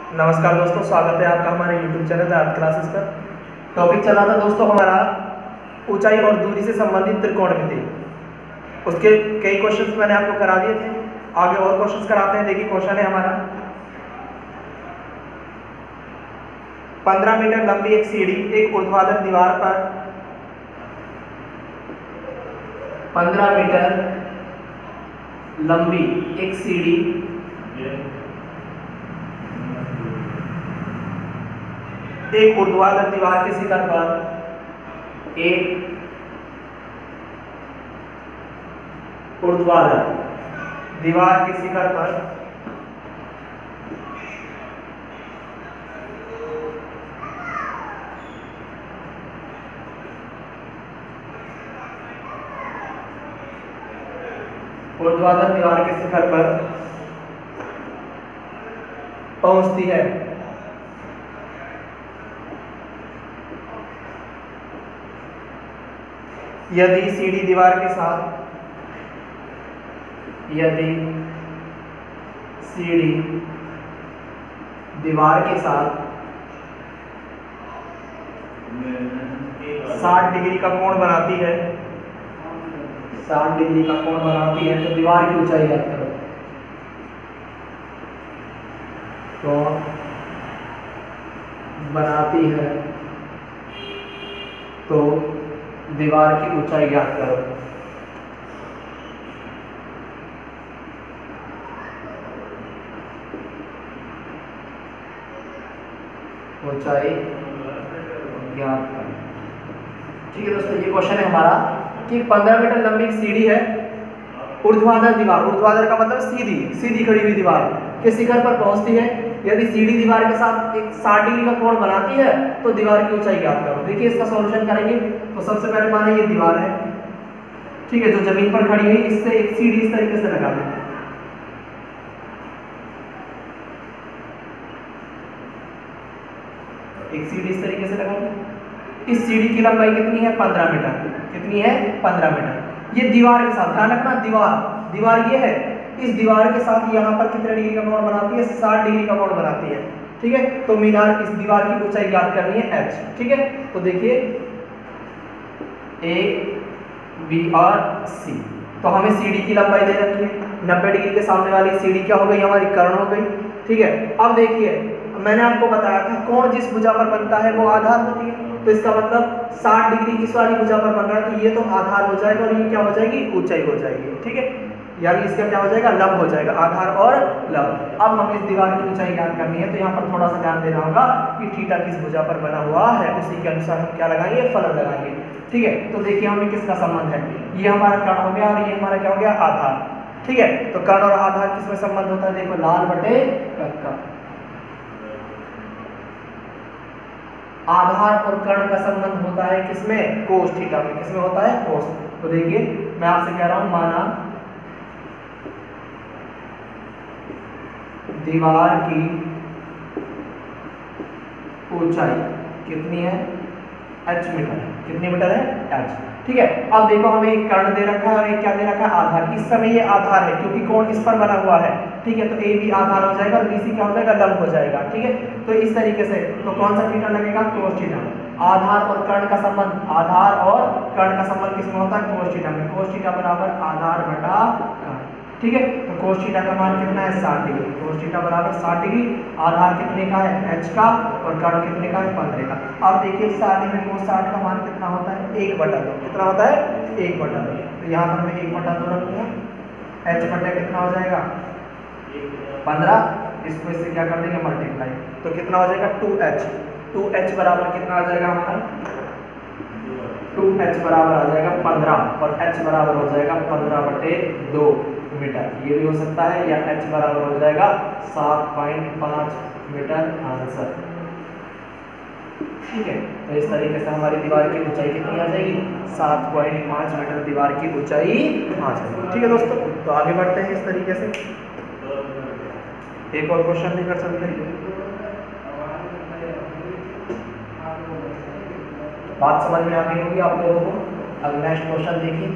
नमस्कार दोस्तों, स्वागत है आपका हमारे YouTube चैनल आर्ट क्लासेस पर। टॉपिक चल रहा था दोस्तों हमारा ऊंचाई और दूरी से संबंधित त्रिकोणमिति। उसके कई क्वेश्चंस मैंने आपको करा दिए थे, आगे और क्वेश्चंस कराते हैं। देखिए क्वेश्चन है हमारा, 15 मीटर लंबी एक सीढ़ी एक ऊर्ध्वाधर दीवार पर 15 मीटर लंबी एक सीढ़ी एक ऊर्ध्वाधर दीवार के शिखर पर एक ऊर्ध्वाधर दीवार के शिखर पर ऊर्ध्वाधर दीवार के शिखर पर पहुंचती है। यदि सीढ़ी दीवार के साथ यदि सीढ़ी दीवार के साथ 60 डिग्री का कोण बनाती है, 60 डिग्री का कोण बनाती है, तो दीवार की ऊंचाई ज्ञात करो। तो बनाती है तो दीवार की ऊंचाई ज्ञात करो। ऊंचाई ज्ञात करो। ठीक है दोस्तों, ये क्वेश्चन है हमारा कि 15 मीटर लंबी एक सीढ़ी है, ऊर्ध्वाधर दीवार, ऊर्ध्वाधर का मतलब सीधी सीधी खड़ी हुई दीवार के शिखर पर पहुंचती है। यदि सीढ़ी दीवार के साथ एक 60 डिग्री का कोण बनाती है तो दीवार की ऊंचाई ज्ञात करो। देखिए इसका सॉल्यूशन करेंगे तो सबसे पहले माने ये दीवार है, ठीक है, जो जमीन पर खड़ी हुई, इससे एक सीढ़ी इस तरीके से लगा दें। एक सीढ़ी इस तरीके से लगा दें। इस सीढ़ी की लंबाई कितनी है? 15 मीटर। कितनी है? 15 मीटर। ये दीवार के साथ, ध्यान रखना, दीवार ये है, इस दीवार के साथ यहाँ पर कितने डिग्री का कोण बनाती है? 60 डिग्री का कोण बनाती है। ठीक है, तो मीनार, इस दीवार की ऊंचाई ज्ञात करनी है h। ठीक है, तो देखिए A, B और C, तो हमें सीढ़ी की लंबाई दे रखी है 90 डिग्री के सामने वाली सीढ़ी क्या हो गई? हमारी कर्ण हो गई। ठीक है, अब देखिए मैंने आपको बताया था कोण जिस भुजा पर बनता है वो आधार होती है, तो इसका मतलब 60 डिग्री इस वाली भुजा पर बन रहा है, तो ये तो आधार हो जाएगा और ये क्या हो जाएगी? ऊंचाई हो जाएगी। ठीक है, यानी इसका क्या हो जाएगा? लंब हो जाएगा, आधार और लंब। अब हमें इस दीवार की ऊंचाई ज्ञात करनी है, तो यहाँ पर थोड़ा सा ध्यान देना होगा कि थीटा किस भुजा पर बना हुआ है, उसी के अनुसार हम क्या लगाएंगे? फलन लगाएंगे। ठीक है, तो देखिए हमें किसका संबंध है, ये हमारा कर्ण हो गया और ये हमारा क्या हो गया? आधार। ठीक है, तो कर्ण और आधार किसमें संबंध होता है? देखो लाल बटे कक्का। आधार और कर्ण का संबंध होता है किसमें? कोस थीटा में। किसमें होता है? कोस। तो देखिए मैं आपसे कह रहा हूं, माना दीवार की ऊंचाई कितनी है? h मीटर है। कितनी मीटर है? h। ठीक है, अब देखो हमें एक कर्ण दे रखा है और एक क्या दे रखा है? आधार। इस समय ये आधार है क्योंकि कोण इस पर बना हुआ है। ठीक है, तो ए भी आधार हो जाएगा और BC क्या हो जाएगा? लंब हो जाएगा। ठीक है, तो इस तरीके से तो कौन सा थीटा लगेगा? Cos theta. आधार और कर्ण का संबंध, आधार और कर्ण का संबंध किसमें होता है? कोस थीटा में। कोस थीटा बराबर आधार बटा कर्ण। ठीक है, तो कोस थीटा का मान कितना है? 60 डिग्री। कोस थीटा बराबर 60 डिग्री। आधार कितने का है? h का, और कर्ण कितने का है? 15 का। अब देखिए 60 में कोस 60 का मान कितना होता है? 1/2। कितना होता है? 1/2। तो यहाँ पर मैं 1/2 रखूंगा, h बटे कितना हो जाएगा? 15। इसको इससे क्या कर देंगे? मल्टीप्लाई। तो कितना हो जाएगा? 2h। 2h बराबर कितना आ जाएगा हमारा? 2h बराबर आ जाएगा 15 और h बराबर हो जाएगा 15/2 मीटर। ये भी हो सकता है, या h बराबर हो जाएगा 7.5 मीटर आंसर। ठीक है, तो इस तरीके से हमारी दीवार की ऊंचाई कितनी आ जाएगी? 7.5 मीटर दीवार की ऊंचाई आ जाएगी। ठीक है दोस्तों, तो आगे बढ़ते हैं इस तरीके से। एक और क्वेश्चन भी कर सकते हैं। बात समझ में आ गई होगी आप लोगों को। अब नेक्स्ट क्वेश्चन देखिए।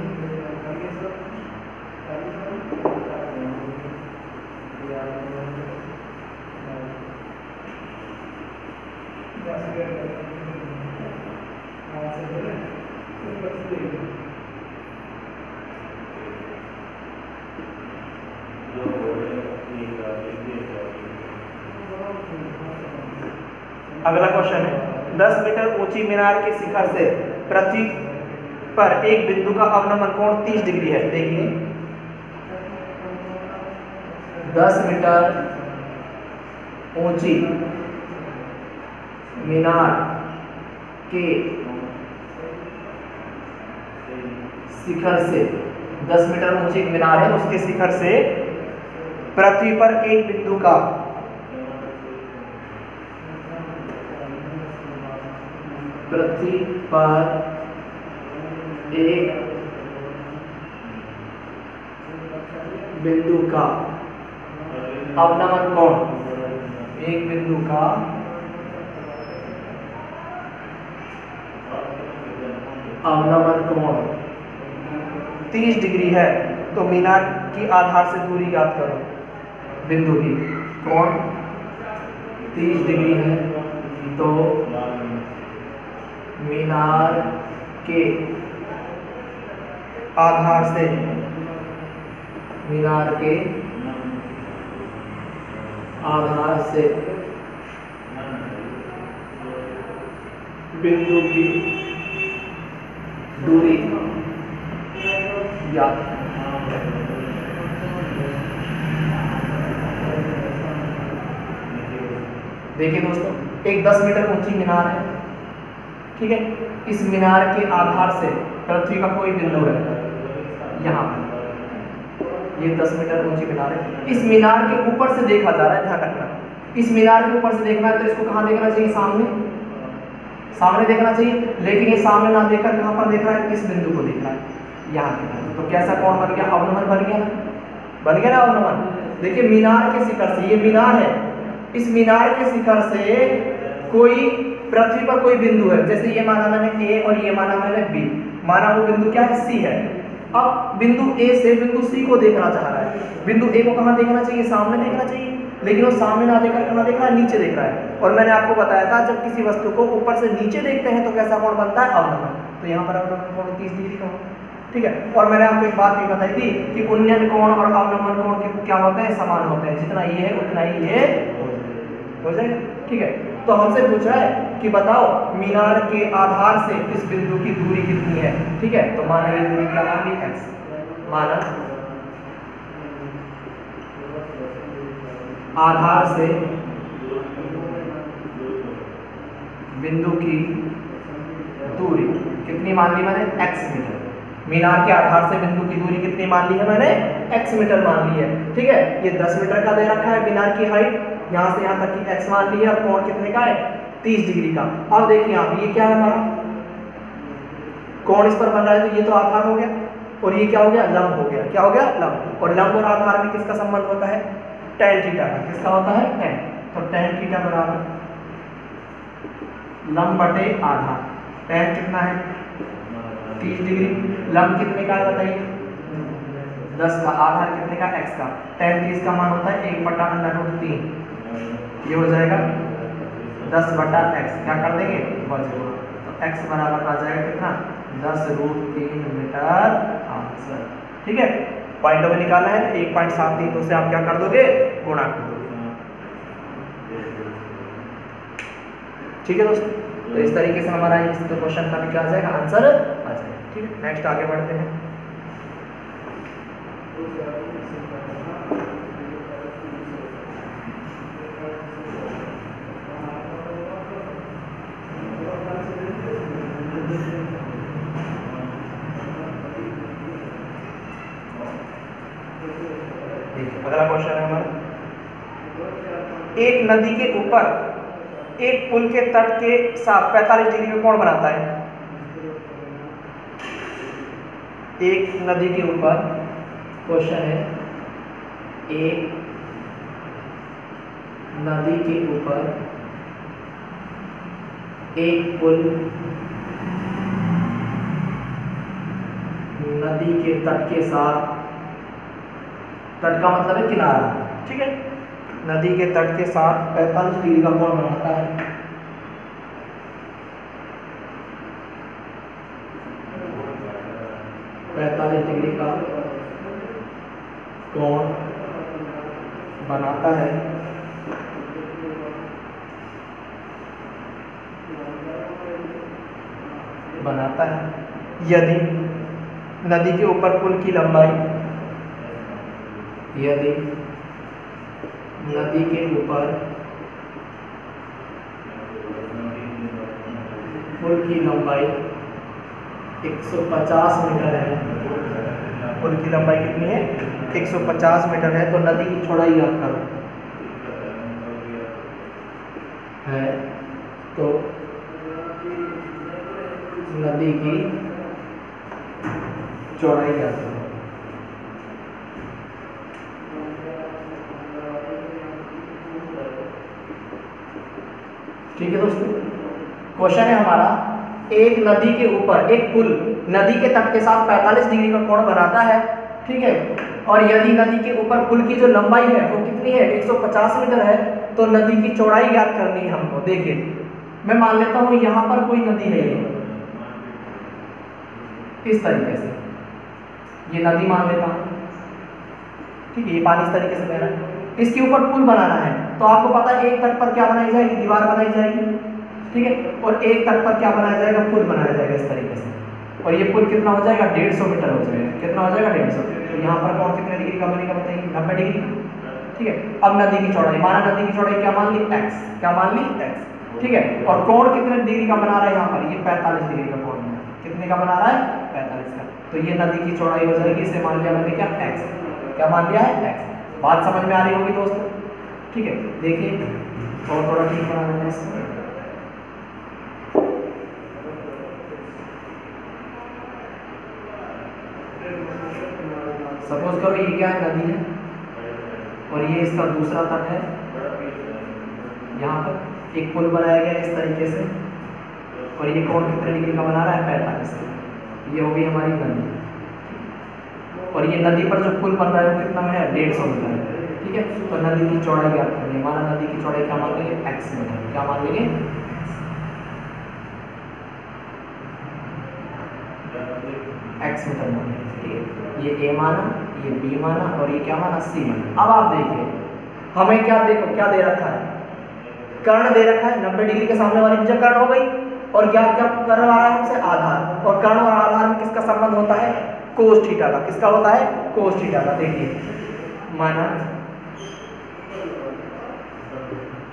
अगला क्वेश्चन है 10 मीटर ऊंची मीनार के शिखर से पृथ्वी पर एक बिंदु का अवनमन कोण 30 डिग्री है। देखिए 10 मीटर ऊंची मीनार के शिखर से 10 मीटर ऊंची मीनार है, उसके शिखर से पृथ्वी पर एक बिंदु का पृथ्वी पर एक बिंदु का अवनमन कोण, एक बिंदु का अवनमन कोण 30 डिग्री है। तो मीनार की आधार से दूरी ज्ञात करो। बिंदु की कोण 30 डिग्री है, तो मीनार के आधार से बिंदु की दूरी ज्ञात। देखिए दोस्तों, एक 10 मीटर ऊंची मीनार है, ठीक है। इस मीनार के आधार से पृथ्वी का कोई बिंदु है यहाँ पर, ये 10 मीटर ऊंची मीनार है। इस मीनार के ऊपर से देखा जा रहा है, ध्यान रखना, इस मीनार के ऊपर से देखना है तो इसको कहाँ देखना चाहिए? सामने देखना चाहिए। लेकिन ये सामने ना देखकर कहाँ पर देख रहा है? इस बिंदु को देख रहा है, यहाँ देख रहा है। तो कैसा कोण बन गया? अवनमन बन गया ना अवनमन। देखिए मीनार के शिखर से, ये मीनार है, इस मीनार के शिखर से कोई पृथ्वी पर कोई बिंदु है, जैसे ये माना मैंने ए और ये माना मैंने बी, माना वो बिंदु क्या है? सी है। अब बिंदु ए से बिंदु सी को देखना चाह रहा है। बिंदु ए को कहाँ देखना चाहिए? सामने देखना चाहिए, लेकिन वो सामने ना देखकर कहाँ देख रहा है? नीचे देख रहा है। और मैंने आपको बताया था जब किसी वस्तु को ऊपर से नीचे देखते हैं तो कैसा कोण बनता है? अवनमन। तो यहाँ पर अवनमन कोण 30 डिग्री का होगा, ठीक है। और मैंने आपको एक बात भी बताई थी कि उन्नयन कोण और अवनमन कोण के क्या होते हैं? समान होते हैं, जितना ये है उतना ही ये हो जाएगा, ठीक है। तो हमसे पूछा है कि बताओ मीनार के आधार से इस बिंदु की दूरी कितनी है, ठीक है। तो माना ये दूरी क्या मान ली? x, माना आधार से बिंदु की दूरी कितनी मान ली मैंने? x metre. मीनार के आधार से बिंदु की दूरी कितनी मान ली है मैंने? x मीटर मान ली है, ठीक है। ये 10 मीटर का दे रखा है मीनार की हाइट, यहाँ से यहाँ तक की x मान ली है, और कोण कितने का है? 30 डिग्री का। अब देखिए आप, ये क्या है हमारा कोण इस पर बन रहा है, तो ये तो आधार हो गया, और ये क्या हो गया? लंब हो गया। क्या हो गया? लंब। और लंब और आधार में किसका संबंध होता है? tan थीटा का। किसका होता है? tan। तो tan थीटा बराबर लंब बटे आधार। tan कितना है? 30 डिग्री। लंब कितने का है बताइए? 10 का। आधार कितने का? x का। tan 30 का मान होता है 1/√3। ये हो जाएगा 10/x। क्या कर देंगे? बचेगा। तो x बराबर आ जाएगा कितना? 10√3 मीटर आंसर, ठीक है। पॉइंटों में निकालना है तो 1.73 तो से आप क्या कर दोगे? गुणा कर दोगे, ठीक है दोस्तों। तो इस तरीके से हमारा इस क्वेश्चन का भी क्या आ जाएगा? आंसर आ जाएगा, ठीक है। नेक्स्ट आगे बढ़ते हैं। अगला क्वेश्चन है हमारा, एक नदी के ऊपर एक पुल के तट के साथ 45 डिग्री का कोण बनाता है। एक नदी के ऊपर, क्वेश्चन है, एक नदी के ऊपर एक पुल नदी के तट के साथ, तट का मतलब है किनारा, ठीक है। नदी के तट के साथ 45 डिग्री का कोण बनाता है। 45 डिग्री का कोण बनाता है यदि नदी के ऊपर पुल की लंबाई यदि नदी के ऊपर पुल की लंबाई 150 मीटर है। पुल की लंबाई कितनी है? 150 मीटर है। तो नदी की चौड़ाई याद करो है, तो नदी की चौड़ाई याद करो। ठीक है दोस्तों, क्वेश्चन है हमारा, एक नदी के ऊपर एक पुल नदी के तट के साथ 45 डिग्री का कोण बनाता है, ठीक है, और यदि नदी के ऊपर पुल की जो लंबाई है वो कितनी है? 150 मीटर है। तो नदी की चौड़ाई याद करनी है हमको। देखिए मैं मान लेता हूं यहां पर कोई नदी है, इस तरीके से ये नदी मान लेता हूं, ठीक है, ये पानी इस तरीके से बह रहा है, इसके ऊपर पुल बनाना है। तो आपको पता है एक तट पर क्या बनाई जाएगी? दीवार बनाई जाएगी, ठीक है, और एक तट पर क्या बनाया जाएगा? पुल बनाया जाएगा इस तरीके से। और ये पुल कितना हो जाएगा? 150 मीटर हो जाएगा। कितना हो जाएगा? 150। तो यहाँ पर कौन कितने डिग्री का बनेगा बताइए? 90 डिग्री, ठीक है। अब नदी की चौड़ाई, माना नदी की चौड़ाई क्या मान ली? x, क्या मान ली? x, ठीक है। और कोण कितने डिग्री का बना रहा है यहाँ पर? ये 45 डिग्री का कोण बना, कितने का बना रहा है? 45 का। तो ये नदी की चौड़ाई हो जाएगी, इसे मान लिया मैंने क्या? x, क्या मान लिया है? x। बात समझ में आ रही होगी दोस्तों, ठीक है। देखिए और थोड़ा ठीक बना देते हैं। सपोज करो ये क्या है? नदी है, और ये इसका दूसरा तट है। यहाँ पर एक पुल बनाया गया इस तरीके से, और ये कोण कितने डिग्री का बना रहा है? 45। ये होगी हमारी नदी, और ये नदी पर जो पुल बन रहा है वो कितना है? 150 मीटर है, ठीक है। तो नदी की चौड़ाई याद करनी है। माना नदी की चौड़ाई क्या मान लेंगे? x मीटर, क्या मान लेंगे? x मीटर मान लेंगे, ठीक है। ये a माना, ये b माना, और ये क्या माना? c माना। अब आप देखिए हमें क्या, देखो क्या दे रखा है? कर्ण दे रखा है। 90 डिग्री के सामने वाली भुजा कर्ण हो गई, और क्या क्या करवा रहा है हमसे? आधार। और कर्ण और आधार में किसका संबंध होता है? कोस थीटा का। किसका होता है? कोस थीटा का। देखिए माना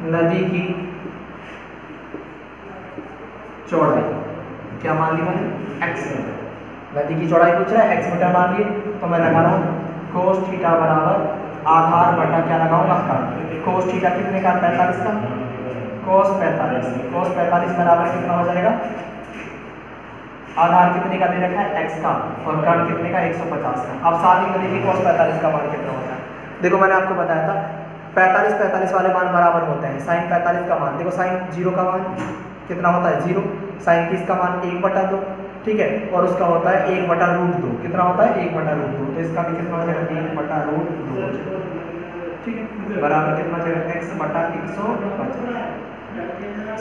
नदी की चौड़ाई क्या मान ली मैंने? x metre. नदी की चौड़ाई पूछ रहा है, x मीटर मान लिए, तो मैं लगा रहा हूँ कोस थीटा बराबर आधार बटा क्या लगाऊंगा? कर्ण। कोस थीटा कितने का? 45 का। कोस 45, कोस 45 बराबर कितना हो जाएगा? आधार कितने का दे रखा है? x का, और कर्ण कितने का? 150 का। अब साथ ही में देखिए कोस 45 का मान कितना होता है। देखो मैंने आपको बताया था 45 वाले मान बराबर होते हैं। साइन 45 का मान, देखो साइन 0 का मान कितना होता है? 0। साइन 30 का मान 1/2, ठीक है, और उसका होता है 1/√2। कितना होता है? 1/√2। तो इसका भी कितना हो जाएगा? 1/√2, ठीक है, बराबर कितना हो जाएगा? x/150।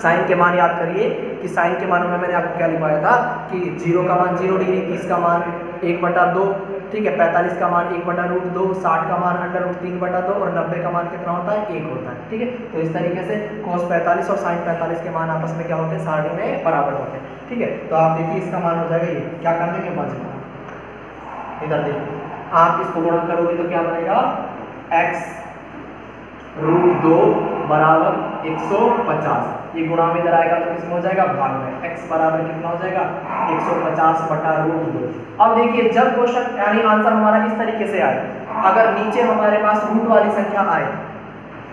साइन के मान याद करिए कि साइन के मानों में मैंने आपको क्या लिखवाया था कि 0 का मान 0 डिग्री, 30 का मान 1/2, ठीक है, 45 का मान 1/√2, 60 का मान √3/2, और 90 का मान कितना होता है? 1 होता है, ठीक है। तो इस तरीके से cos 45 और sin 45 के मान आपस में क्या होते हैं? सारणी में बराबर होते हैं, ठीक है। तो आप देखिए इसका मान हो जाएगा ये, क्या कर देंगे? 5। इधर देखिए आप इसको गुणा करोगे तो क्या बनेगा? x√2 बराबर 150। ये गुणा में इधर आएगा तो किसमें हो जाएगा? भाग में। x बराबर कितना हो जाएगा? 150/√2। अब देखिए जब क्वेश्चन यानी आंसर हमारा इस तरीके से आए, अगर नीचे हमारे पास रूट वाली संख्या आए,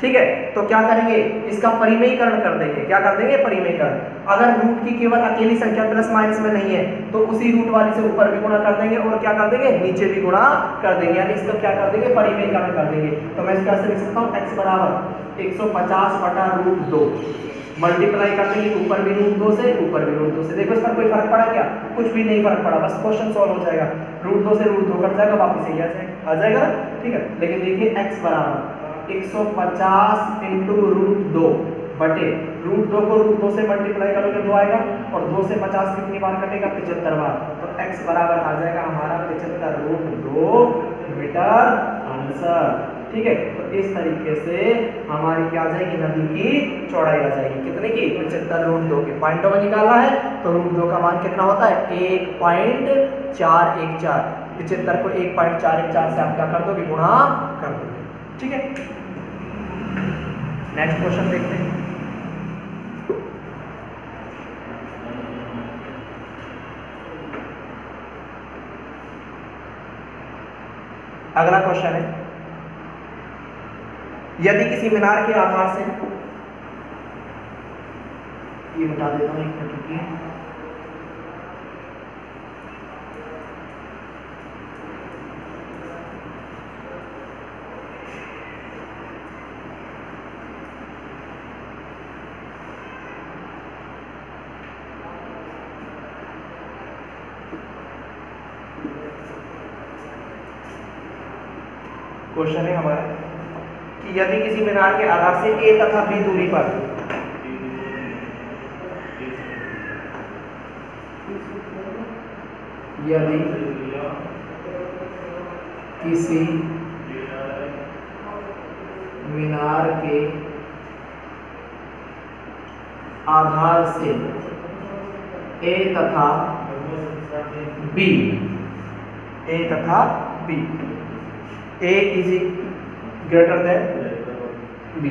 ठीक है, तो क्या करेंगे? इसका परिमेयीकरण कर देंगे। क्या कर देंगे? परिमेयीकरण। अगर रूट की केवल अकेली संख्या प्लस माइनस में नहीं है तो उसी रूट वाली से ऊपर भी गुणा कर देंगे, और क्या कर देंगे? नीचे भी गुणा कर देंगे, यानी इसका क्या कर देंगे? परिमेयीकरण कर देंगे। तो मैं इसका ऐसे लिख सकता हूँ x बराबर 150/√2 मल्टीप्लाई कर देंगे ऊपर भी √2 से, ऊपर भी √2 से। देखो इस पर कोई फर्क पड़ा क्या? कुछ भी नहीं फर्क पड़ा, बस क्वेश्चन सॉल्व हो जाएगा। √2 से √2 कट जाएगा, वापस यही आ जाएगा ना, ठीक है। लेकिन देखिए x बराबर 150 × √2 बटे √2 को √2 से मल्टीप्लाई करोगे 2 आएगा, और 2 से 50 कितनी बार कटेगा? 75 बार। तो x बराबर आ जाएगा हमारा 75√2 मीटर आंसर। ठीक है, तो इस तरीके से हमारी क्या आ जाएगी? नदी की चौड़ाई आ जाएगी। कितने की? 75√2 की। पॉइंटों में निकालना है तो √2 का मान कितना होता है? 1.414। 75 को 1.414 से आप क्या कर दोगे? गुणा कर दोगे। ठीक है, नेक्स्ट क्वेश्चन देखते हैं। अगला क्वेश्चन है, यदि किसी मीनार के आधार से, ये बता देता हूं, एक मिनट रुकिए। क्वेश्चन है हमारा कि यदि किसी मीनार के आधार से A तथा B दूरी पर यदि किसी मीनार के आधार से A तथा B, A तथा B, A is greater than B,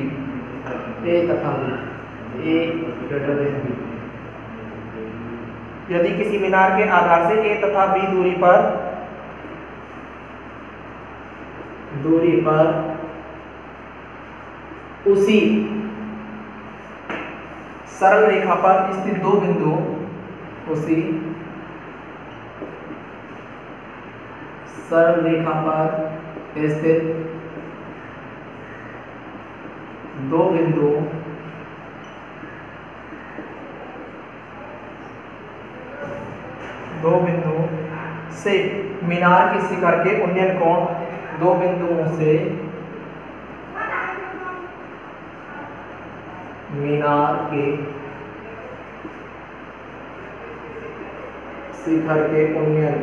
A तथा B, A greater than B। यदि किसी मीनार के आधार से A तथा B दूरी पर उसी सरल रेखा पर स्थित दो बिंदुओं, उसी सरल रेखा पर स्थित दो बिंदुओं से मीनार के शिखर के उन्नयन कोण, दो बिंदुओं से मीनार के शिखर के उन्नयन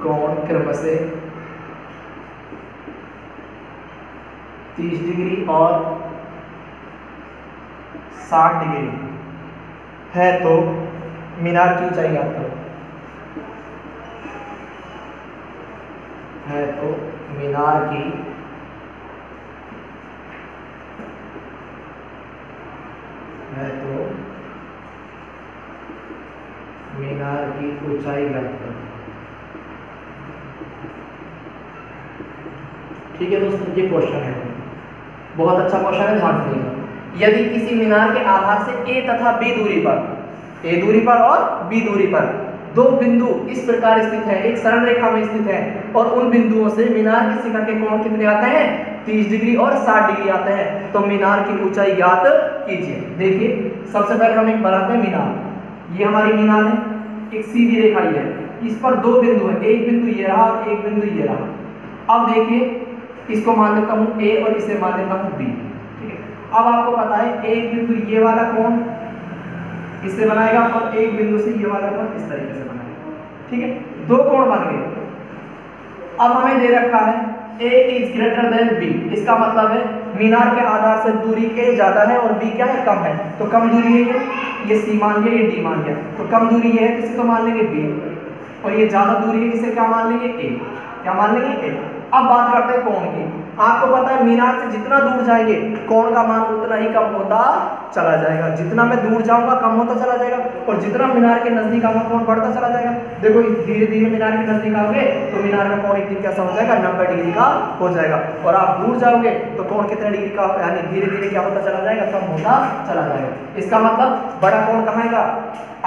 कोण क्रमशः 30 डिग्री और 60 डिग्री है, तो मीनार की ऊंचाई ज्ञात करो। है तो मीनार की ऊंचाई ज्ञात करो। ठीक है दोस्तों, ये क्वेश्चन है, बहुत अच्छा क्वेश्चन है, ध्यान रखिएगा। यदि किसी मीनार के आधार से A तथा B दूरी पर, A दूरी पर और B दूरी पर दो बिंदु इस प्रकार स्थित है, एक सरल रेखा में स्थित है, और उन बिंदुओं से मीनार के शिखर के कोण कितने आते हैं? 30 डिग्री और 60 डिग्री आते हैं, तो मीनार की ऊंचाई ज्ञात कीजिए। देखिए, सबसे पहले हम एक बनाते हैं मीनार। ये हमारी मीनार है, एक सीधी रेखा ही है, इस पर दो बिंदु है, एक बिंदु ये रहा और एक बिंदु ये रहा। अब देखिए, इसको मान लेता हूं A और इसे मान लेता हूं B। ठीक है, अब आपको पता है एक बिंदु ये वाला कोण इससे बनाएगा और एक बिंदु से ये वाला कोण इस तरीके से बनाएगा। ठीक है, दो कोण बन गए। अब हमें दे रखा है A is greater than B, इसका मतलब है मीनार के आधार से दूरी A ज्यादा है और B क्या है? कम है। तो कम दूरी है ये C मान लिया, ये D मान लिया, तो कम दूरी ये है, इसे तो मान लेंगे B, और ये ज्यादा दूरी है, इसे क्या मान लेंगे? A। क्या मान लेंगे? A। अब बात करते हैं कोण की। आपको पता है मीनार से जितना दूर जाएंगे कोण का मान उतना ही कम होता चला जाएगा। जितना मैं दूर जाऊंगा कम होता चला जाएगा, और जितना मीनार के नजदीक आऊंगा कोण बढ़ता चला जाएगा। देखो, धीरे धीरे मीनार के नजदीक आओगे तो मीनार का कोण एक दिन कैसा हो जाएगा? 90 डिग्री का हो जाएगा, और आप दूर जाओगे तो कोण कितने डिग्री का, यानी धीरे धीरे क्या होता चला जाएगा? कम होता चला जाएगा। इसका मतलब बड़ा कोण कहाँ आएगा?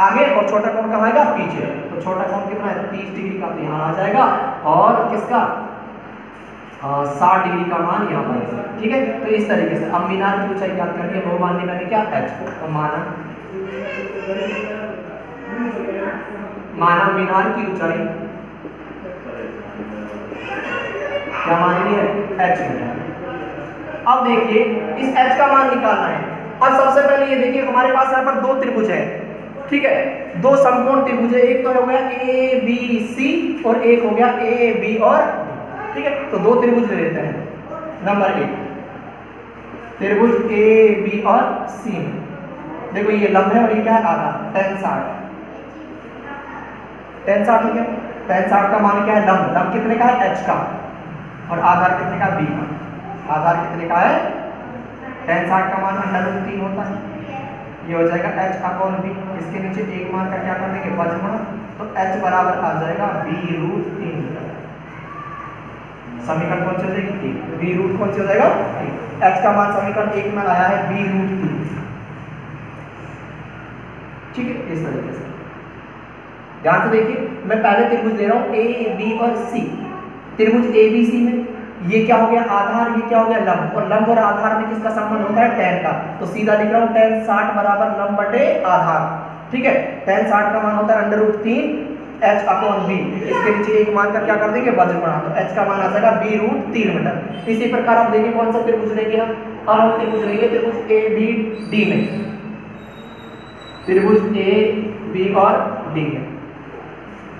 आगे, और छोटा कोण कहाँ आएगा? पीछे। तो छोटा कोण कितना है? 30 डिग्री का, तो यहाँ आ जाएगा, और किसका? 60 डिग्री का मान यहाँ पर। ठीक है, तो इस तरीके से अब मीनार की ऊंचाई ज्ञात करनी है, वो मान ली मैंने क्या? H को। तो माना मीनार की ऊंचाई क्या मान लिए? h metre. अब देखिए इस h का मान निकालना है। अब सबसे पहले ये देखिए हमारे पास यहाँ पर दो त्रिभुज है, ठीक है, दो समकोण त्रिभुज है, एक तो हो गया ए बी सी और एक हो गया ए बी और डी, ठीक है। तो दो त्रिभुज ले लेते हैं। नंबर 1 त्रिभुज ए बी और सी में देखो ये लंब है और ये क्या है? आधा, tan 60। tan 60 हो गया। tan 60 का मान क्या है? लंब, लंब कितने का है? h का, और आधार कितने का? b का। आधार कितने का है? tan 60 का मान √3 होता है, ये हो जाएगा h/b। इसके नीचे एक मान का क्या कर देंगे? बजमा, तो h बराबर आ जाएगा b√3। समीकरण कौन सी हो जाएगी? b रूट कौन सी हो जाएगा? h का मान समीकरण 1 में आया है b√3, ठीक है। इस तरीके से ध्यान से देखिए, मैं पहले त्रिभुज ले रहा हूं ए बी और सी। त्रिभुज ए बी सी में ये क्या हो गया? आधार, ये क्या हो गया? लंब, और लंब और आधार में किसका संबंध होता है? tan का। तो सीधा लिख रहा हूं tan 60 बराबर लंब बटे आधार, ठीक है। tan 60 का मान होता है √3 h/b। इसके नीचे एक मान का क्या कर देंगे? वज्र गुणा, तो h का मान आ जाएगा b√3 मीटर। इसी प्रकार आप देखिए कौन सा त्रिभुज लेंगे हम? अब हम त्रिभुज लेंगे त्रिभुज ए बी डी में, त्रिभुज ए बी और डी में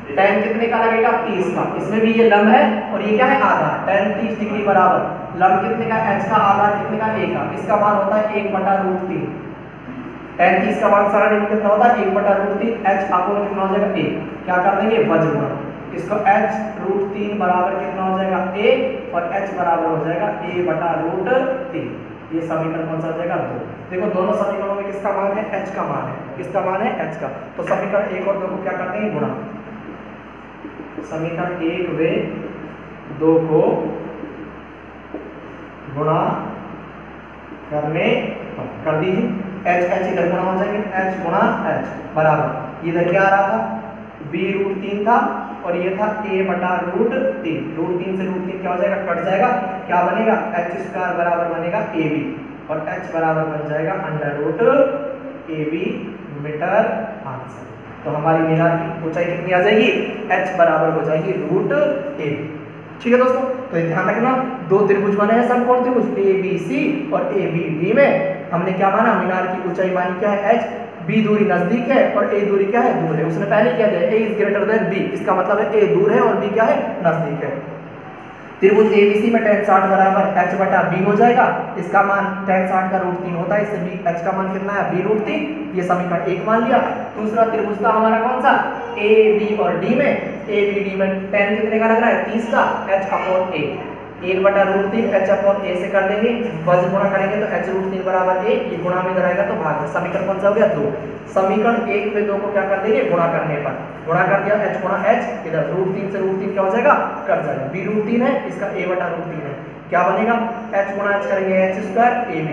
tan कितने का लगेगा? 30 का। इसमें भी ये लंब है और ये क्या है? आधार। tan 30 डिग्री बराबर लंब कितने का? h का, आधार कितने का? a का। इसका मान होता है 1/√3। tan 30 का मान सरल कितना होता है? 1/√3 h/4 कितना हो जाएगा? a। क्या कर देंगे? वज्र गुणा, इसको h√3 बराबर कितना हो जाएगा? a, और h बराबर हो जाएगा a/√3। ये समीकरण कौन सा हो जाएगा? 2। देखो दोनों समीकरणों में किसका मान है? h का मान है। किसका मान है? h का। तो समीकरण 1 और 2 को क्या करते हैं? गुणा। समीकरण 1 व 2 को गुणा करने कर दीजिए, h इधर गुणा हो जाएंगे, h गुणा h बराबर इधर क्या आ रहा था? b√3 था और ये था a/√3। √3 से √3 क्या हो जाएगा? कट जाएगा, क्या बनेगा? h² बराबर बनेगा ab, और h बराबर बन जाएगा √ab मीटर आंसर। तो हमारी मीनार की ऊंचाई कितनी आ जाएगी? h बराबर हो जाएगी √a, ठीक है दोस्तों। तो ध्यान रखना, दो त्रिभुज बने हैं समकोण त्रिभुज ए बी सी और ए बी डी में हमने क्या माना? मीनार की ऊंचाई मानी क्या है? h। b दूरी नजदीक है और a दूरी क्या है? दूर है। उसने पहले क्या दिया? a > b, इसका मतलब है a दूर है और b क्या है? नजदीक है। त्रिभुज ABC में tan 60 बराबर h/b हो जाएगा। इसका मान tan 60 का √3 होता है, इससे h का मान कितना है? b√3। ये समीकरण 1 मान लिया। दूसरा त्रिभुज था हमारा कौन सा? A B और D में। A B D में tan कितने का लग रहा है? 30 का, h/a 1/√3 h/a से कर देंगे, वज्र गुणा करेंगे तो h√3 बराबर a, ये गुणा में इधर आएगा तो भाग। समीकरण कौन सा हो गया? 2। समीकरण 1 पे 2 को क्या कर देंगे? गुणा करने पर। गुणा कर दिया, h गुणा h, इधर √3 से √3 क्या हो जाएगा? कट जाएगा। b√3 है, इसका a/√3 है, क्या बनेगा? h गुणा h करेंगे h² ab,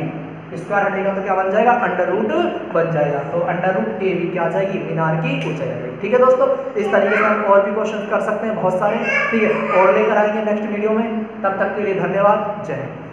स्क्वायर हटेगा तो क्या बन जाएगा? √ बन जाएगा। तो √ab क्या आ जाएगी? मीनार की ऊंचाई आ जाएगी। ठीक है दोस्तों, इस तरीके से हम और भी क्वेश्चन कर सकते हैं बहुत सारे, ठीक है, और लेकर आएंगे नेक्स्ट वीडियो में। तब तक के लिए धन्यवाद, जय हिंद।